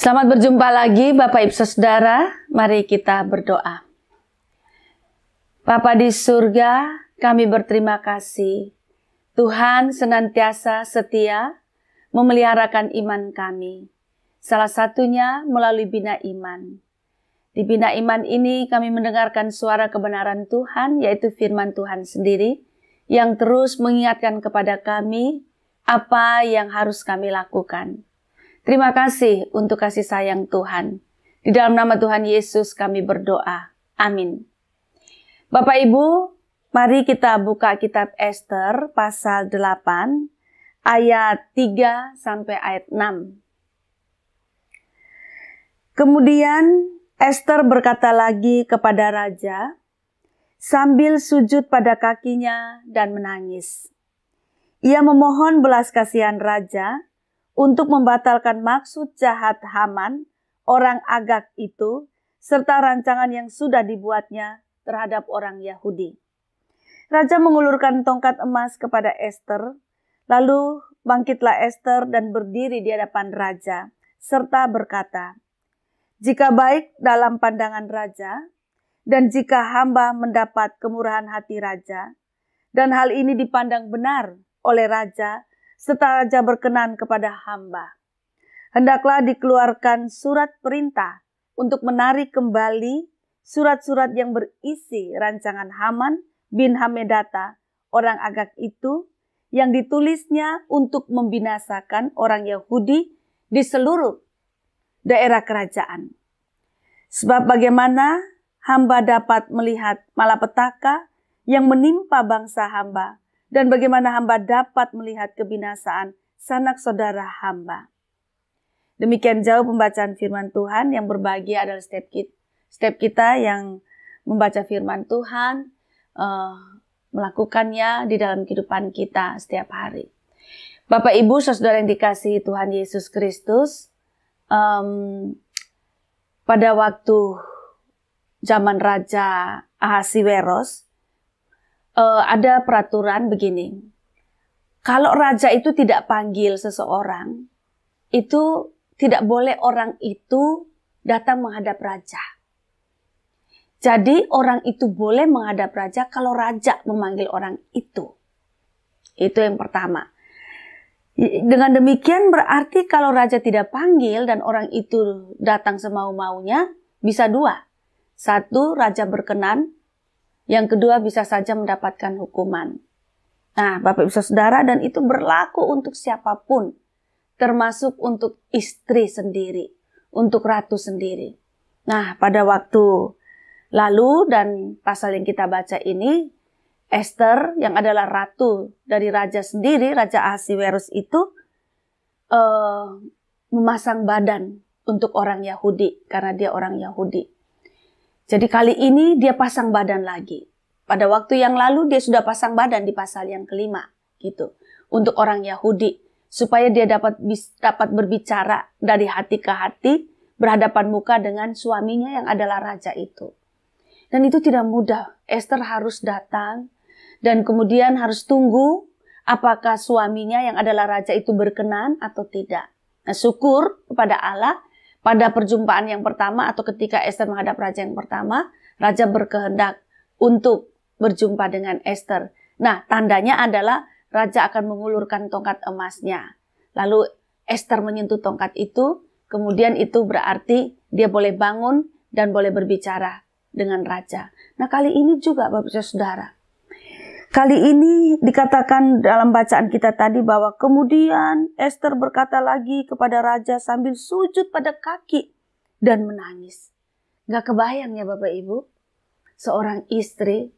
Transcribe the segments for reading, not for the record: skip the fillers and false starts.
Selamat berjumpa lagi Bapak Ibu Saudara, mari kita berdoa. Bapa di surga, kami berterima kasih. Tuhan senantiasa setia memeliharakan iman kami. Salah satunya melalui Bina Iman. Di Bina Iman ini kami mendengarkan suara kebenaran Tuhan, yaitu firman Tuhan sendiri, yang terus mengingatkan kepada kami apa yang harus kami lakukan. Terima kasih untuk kasih sayang Tuhan. Di dalam nama Tuhan Yesus kami berdoa. Amin. Bapak Ibu, mari kita buka kitab Ester pasal 8 ayat 3 sampai ayat 6. Kemudian Ester berkata lagi kepada raja sambil sujud pada kakinya dan menangis. Ia memohon belas kasihan raja untuk membatalkan maksud jahat Haman, orang Agag itu, serta rancangan yang sudah dibuatnya terhadap orang Yahudi. Raja mengulurkan tongkat emas kepada Ester, lalu bangkitlah Ester dan berdiri di hadapan raja, serta berkata, "Jika baik dalam pandangan raja, dan jika hamba mendapat kemurahan hati raja, dan hal ini dipandang benar oleh raja, serta raja berkenan kepada hamba, hendaklah dikeluarkan surat perintah untuk menarik kembali surat-surat yang berisi rancangan Haman bin Hamedata, orang Agag itu, yang ditulisnya untuk membinasakan orang Yahudi di seluruh daerah kerajaan. Sebab bagaimana hamba dapat melihat malapetaka yang menimpa bangsa hamba, dan bagaimana hamba dapat melihat kebinasaan sanak saudara hamba." Demikian jauh pembacaan firman Tuhan. Yang berbahagia adalah setiap kita yang membaca firman Tuhan, melakukannya di dalam kehidupan kita setiap hari. Bapak Ibu Saudara yang dikasihi Tuhan Yesus Kristus, pada waktu zaman Raja Ahasiweros, ada peraturan begini. Kalau raja itu tidak panggil seseorang, itu tidak boleh orang itu datang menghadap raja. Jadi orang itu boleh menghadap raja kalau raja memanggil orang itu. Itu yang pertama. Dengan demikian berarti kalau raja tidak panggil dan orang itu datang semau-maunya, bisa dua. Satu, raja berkenan. Yang kedua, bisa saja mendapatkan hukuman. Nah, Bapak Ibu Saudara, dan itu berlaku untuk siapapun, termasuk untuk istri sendiri, untuk ratu sendiri. Nah, pada waktu lalu dan pasal yang kita baca ini, Ester yang adalah ratu dari raja sendiri, Raja Ahasiweros itu memasang badan untuk orang Yahudi, karena dia orang Yahudi. Jadi kali ini dia pasang badan lagi. Pada waktu yang lalu dia sudah pasang badan di pasal yang kelima gitu. Untuk orang Yahudi. Supaya dia dapat berbicara dari hati ke hati. Berhadapan muka dengan suaminya yang adalah raja itu. Dan itu tidak mudah. Ester harus datang. Dan kemudian harus tunggu apakah suaminya yang adalah raja itu berkenan atau tidak. Nah, syukur kepada Allah. Pada perjumpaan yang pertama atau ketika Ester menghadap raja yang pertama, raja berkehendak untuk berjumpa dengan Ester. Nah, tandanya adalah raja akan mengulurkan tongkat emasnya. Lalu Ester menyentuh tongkat itu, kemudian itu berarti dia boleh bangun dan boleh berbicara dengan raja. Nah, kali ini juga Bapak Saudara. Kali ini dikatakan dalam bacaan kita tadi bahwa kemudian Ester berkata lagi kepada raja sambil sujud pada kaki dan menangis. Gak kebayang ya Bapak Ibu, seorang istri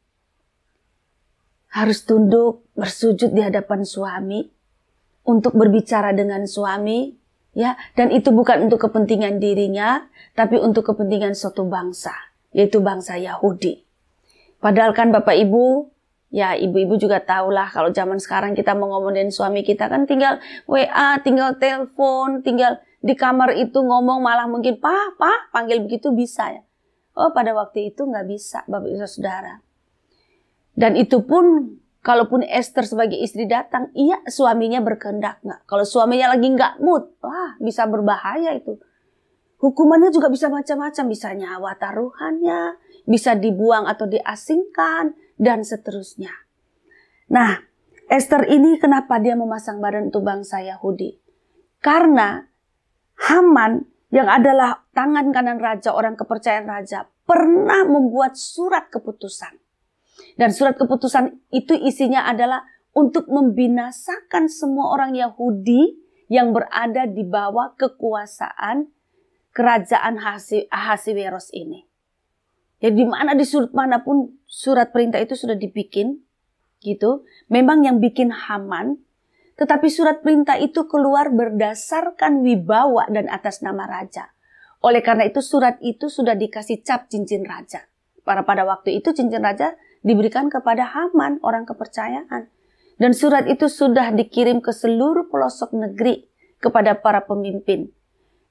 harus tunduk bersujud di hadapan suami untuk berbicara dengan suami, ya, dan itu bukan untuk kepentingan dirinya, tapi untuk kepentingan suatu bangsa, yaitu bangsa Yahudi. Padahal kan Bapak Ibu, ya ibu-ibu juga tahulah kalau zaman sekarang kita mau ngomongin suami kita kan tinggal WA, tinggal telepon, tinggal di kamar itu ngomong malah mungkin pa, panggil begitu bisa ya. Oh, pada waktu itu nggak bisa Bapak Ibu Saudara. Dan itu pun kalaupun Ester sebagai istri datang, iya suaminya berkehendak nggak. Kalau suaminya lagi nggak mood, wah bisa berbahaya itu. Hukumannya juga bisa macam-macam, bisa nyawa taruhannya, bisa dibuang atau diasingkan, dan seterusnya. Nah, Ester ini kenapa dia memasang badan untuk bangsa Yahudi? Karena Haman yang adalah tangan kanan raja, orang kepercayaan raja, pernah membuat surat keputusan. Dan surat keputusan itu isinya adalah untuk membinasakan semua orang Yahudi yang berada di bawah kekuasaan kerajaan Ahasiweros ini. Jadi di mana di sudut manapun surat perintah itu sudah dibikin, gitu. Memang yang bikin Haman, tetapi surat perintah itu keluar berdasarkan wibawa dan atas nama raja. Oleh karena itu surat itu sudah dikasih cap cincin raja. Pada waktu itu cincin raja diberikan kepada Haman, orang kepercayaan. Dan surat itu sudah dikirim ke seluruh pelosok negeri kepada para pemimpin.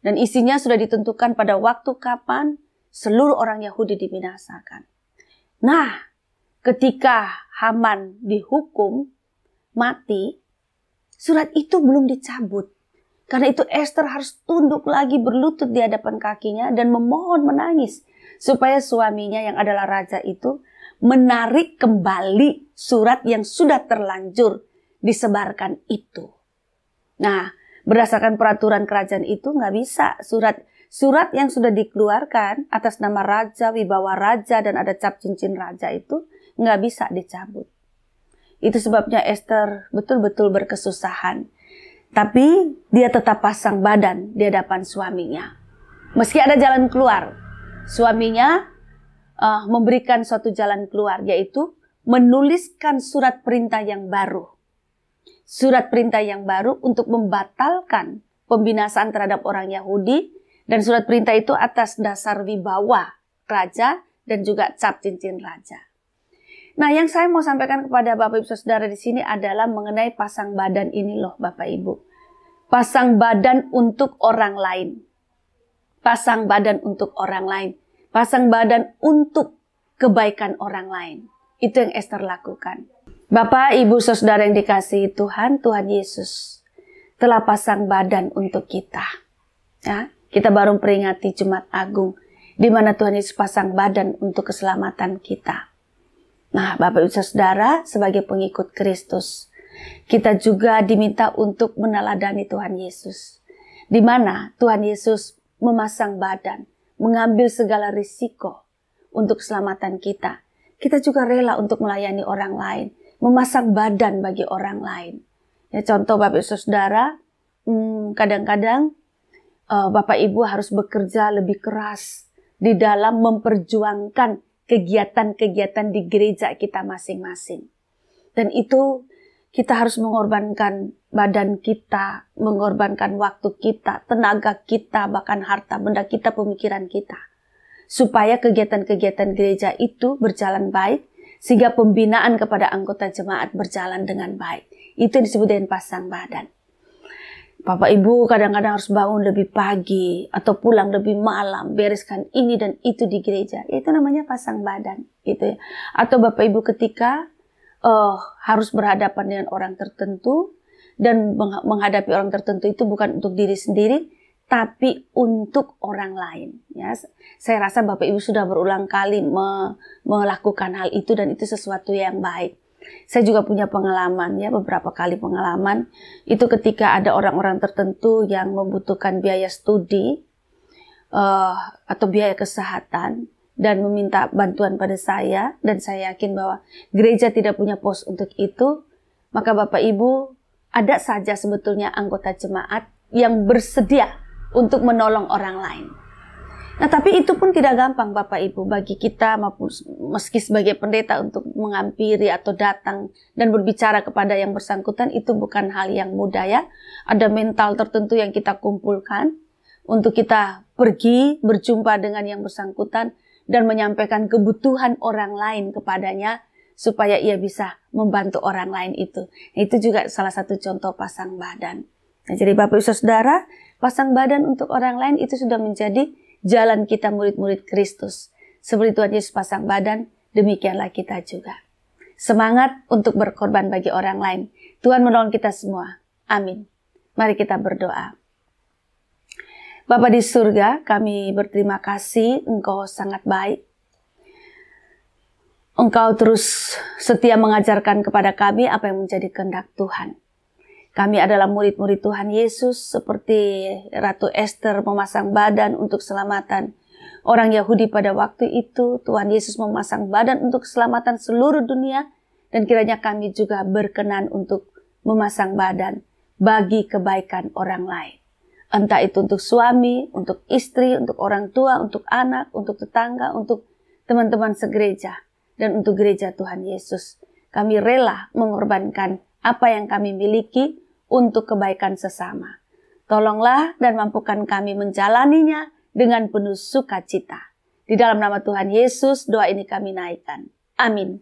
Dan isinya sudah ditentukan pada waktu kapan seluruh orang Yahudi dibinasakan. Nah, ketika Haman dihukum mati, surat itu belum dicabut. Karena itu Ester harus tunduk lagi berlutut di hadapan kakinya dan memohon menangis. Supaya suaminya yang adalah raja itu menarik kembali surat yang sudah terlanjur disebarkan itu. Nah, berdasarkan peraturan kerajaan itu nggak bisa surat yang sudah dikeluarkan atas nama raja, wibawa raja, dan ada cap cincin raja itu nggak bisa dicabut. Itu sebabnya Ester betul-betul berkesusahan. Tapi dia tetap pasang badan di hadapan suaminya. Meski ada jalan keluar, suaminya memberikan suatu jalan keluar, yaitu menuliskan surat perintah yang baru. Surat perintah yang baru untuk membatalkan pembinasaan terhadap orang Yahudi, dan surat perintah itu atas dasar wibawa raja dan juga cap cincin raja. Nah, yang saya mau sampaikan kepada Bapak Ibu Saudara di sini adalah mengenai pasang badan ini loh Bapak Ibu. Pasang badan untuk orang lain. Pasang badan untuk orang lain. Pasang badan untuk kebaikan orang lain. Itu yang Ester lakukan. Bapak, Ibu, Saudara yang dikasihi Tuhan, Tuhan Yesus telah pasang badan untuk kita. Ya, kita baru memperingati Jumat Agung, di mana Tuhan Yesus pasang badan untuk keselamatan kita. Nah, Bapak Ibu Saudara, sebagai pengikut Kristus, kita juga diminta untuk meneladani Tuhan Yesus. Di mana Tuhan Yesus memasang badan, mengambil segala risiko untuk keselamatan kita. Kita juga rela untuk melayani orang lain, memasang badan bagi orang lain. Ya, contoh Bapak Ibu Saudara, kadang-kadang Bapak Ibu harus bekerja lebih keras di dalam memperjuangkan kegiatan-kegiatan di gereja kita masing-masing. Dan itu kita harus mengorbankan badan kita, mengorbankan waktu kita, tenaga kita, bahkan harta benda kita, pemikiran kita. Supaya kegiatan-kegiatan gereja itu berjalan baik, sehingga pembinaan kepada anggota jemaat berjalan dengan baik. Itu yang disebut dengan pasang badan. Bapak Ibu kadang-kadang harus bangun lebih pagi atau pulang lebih malam, bereskan ini dan itu di gereja. Itu namanya pasang badan, gitu ya. Atau Bapak Ibu ketika harus berhadapan dengan orang tertentu, dan menghadapi orang tertentu itu bukan untuk diri sendiri, tapi untuk orang lain. Ya, saya rasa Bapak Ibu sudah berulang kali melakukan hal itu, dan itu sesuatu yang baik. Saya juga punya pengalaman, ya, beberapa kali pengalaman itu ketika ada orang-orang tertentu yang membutuhkan biaya studi atau biaya kesehatan dan meminta bantuan pada saya, dan saya yakin bahwa gereja tidak punya pos untuk itu, maka Bapak Ibu ada saja sebetulnya anggota jemaat yang bersedia untuk menolong orang lain. Nah, tapi itu pun tidak gampang Bapak Ibu bagi kita, maupun meski sebagai pendeta, untuk menghampiri atau datang dan berbicara kepada yang bersangkutan. Itu bukan hal yang mudah, ya. Ada mental tertentu yang kita kumpulkan untuk kita pergi berjumpa dengan yang bersangkutan dan menyampaikan kebutuhan orang lain kepadanya supaya ia bisa membantu orang lain itu. Itu juga salah satu contoh pasang badan. Nah, jadi Bapak Ibu Saudara, pasang badan untuk orang lain itu sudah menjadi jalan kita murid-murid Kristus. Seperti Tuhan Yesus pasang badan, demikianlah kita juga. Semangat untuk berkorban bagi orang lain. Tuhan menolong kita semua. Amin. Mari kita berdoa. Bapa di surga, kami berterima kasih, Engkau sangat baik. Engkau terus setia mengajarkan kepada kami apa yang menjadi kehendak Tuhan. Kami adalah murid-murid Tuhan Yesus, seperti Ratu Esther memasang badan untuk keselamatan orang Yahudi pada waktu itu. Tuhan Yesus memasang badan untuk keselamatan seluruh dunia, dan kiranya kami juga berkenan untuk memasang badan bagi kebaikan orang lain. Entah itu untuk suami, untuk istri, untuk orang tua, untuk anak, untuk tetangga, untuk teman-teman segereja, dan untuk gereja Tuhan Yesus. Kami rela mengorbankan apa yang kami miliki untuk kebaikan sesama. Tolonglah dan mampukan kami menjalaninya dengan penuh sukacita. Di dalam nama Tuhan Yesus, doa ini kami naikkan. Amin.